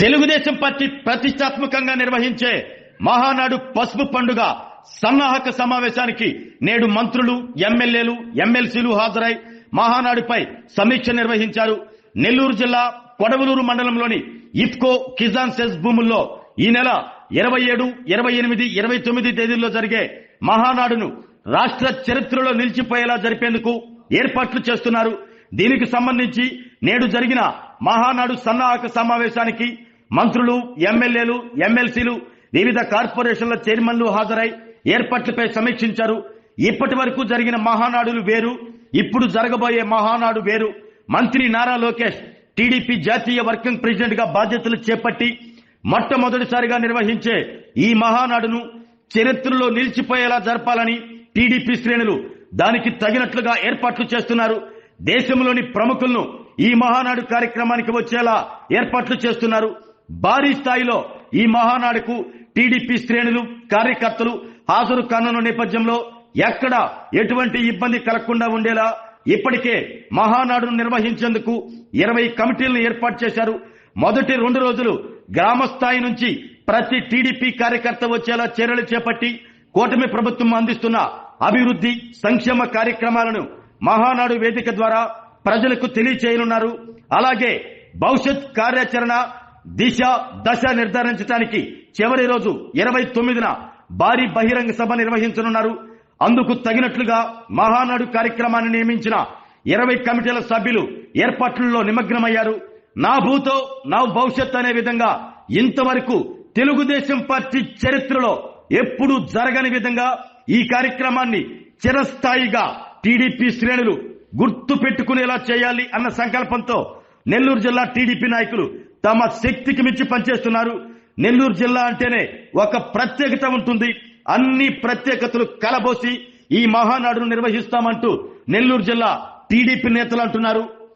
Telugu Desam party ప్రతిష్టాత్మకంగా నిర్వహించే మహానాడు పసుపు పండుగ సన్నాహక సమావేశానికి నేడు మంత్రులు, ఎమ్మెల్యేలు, ఎమ్మెల్సీలు హాజరై మహానాడుపై సమీక్ష నిర్వహించారు. నెల్లూరు జిల్లా కొడవలూరు మండలంలోని ఇఫ్కో కిసాన్ సెస్ భూముల్లో ఈ నెల 27, 28, 29 తేదీల్లో జరిగే మహానాడును రాష్ట్ర చరిత్రలో నిలిచిపోయేలా జరిపేందుకు ఏర్పాట్లు చేస్తున్నారు. దీనికి సంబంధించి నేడు జరిగిన మహానాడు సన్నాహక సమావేశానికి మంత్రులు, ఎమ్మెల్యేలు, ఎమ్మెల్సీలు, వివిధ కార్పొరేషన్ల చైర్మన్లు హాజరై ఏర్పాట్లపై సమీక్షించారు. ఇప్పటి వరకు జరిగిన మహానాడులు వేరు, ఇప్పుడు జరగబోయే మహానాడు వేరు. మంత్రి నారా లోకేష్ టీడీపీ జాతీయ వర్కింగ్ ప్రెసిడెంట్ గా బాధ్యతలు చేపట్టి మొట్టమొదటిసారిగా నిర్వహించే ఈ మహానాడును చరిత్రలో నిలిచిపోయేలా జరపాలని టీడీపీ శ్రేణులు దానికి తగినట్లుగా ఏర్పాట్లు చేస్తున్నారు. దేశంలోని ప్రముఖులను ఈ మహానాడు కార్యక్రమానికి వచ్చేలా ఏర్పాట్లు చేస్తున్నారు. భారీ స్థాయిలో ఈ మహానాడుకు టీడీపీ శ్రేణులు, కార్యకర్తలు హాజరు కానున్న నేపథ్యంలో ఎక్కడ ఎటువంటి ఇబ్బంది కలగకుండా ఉండేలా ఇప్పటికే మహానాడును నిర్వహించేందుకు 20 కమిటీలను ఏర్పాటు చేశారు. మొదటి 2 రోజులు గ్రామ స్థాయి నుంచి ప్రతి టీడీపీ కార్యకర్త వచ్చేలా చర్యలు చేపట్టి కూటమి ప్రభుత్వం అందిస్తున్న అభివృద్ధి, సంక్షేమ కార్యక్రమాలను మహానాడు వేదిక ద్వారా ప్రజలకు తెలియచేయనున్నారు. అలాగే భవిష్యత్ కార్యాచరణ దిశ, దశ నిర్ధారించడానికి చివరి రోజు 29న భారీ బహిరంగ సభ నిర్వహించనున్నారు. అందుకు తగినట్లుగా మహానాడు కార్యక్రమాన్ని నియమించిన 20 కమిటీల సభ్యులు ఏర్పాట్లలో నిమగ్నమయ్యారు. నా భూతో నా భవిష్యత్ అనే విధంగా ఇంతవరకు తెలుగుదేశం పార్టీ చరిత్రలో ఎప్పుడూ జరగని విధంగా ఈ కార్యక్రమాన్ని చిరస్థాయిగా టీడీపీ శ్రేణులు గుర్తు పెట్టుకునేలా చేయాలి అన్న సంకల్పంతో నెల్లూరు జిల్లా టీడీపీ నాయకులు తమ శక్తికి మించి పనిచేస్తున్నారు. నెల్లూరు జిల్లా అంటేనే ఒక ప్రత్యేకత ఉంటుంది. అన్ని ప్రత్యేకతలు కలబోసి ఈ మహానాడును నిర్వహిస్తామంటూ నెల్లూరు జిల్లా టీడీపీ నేతలు అంటున్నారు.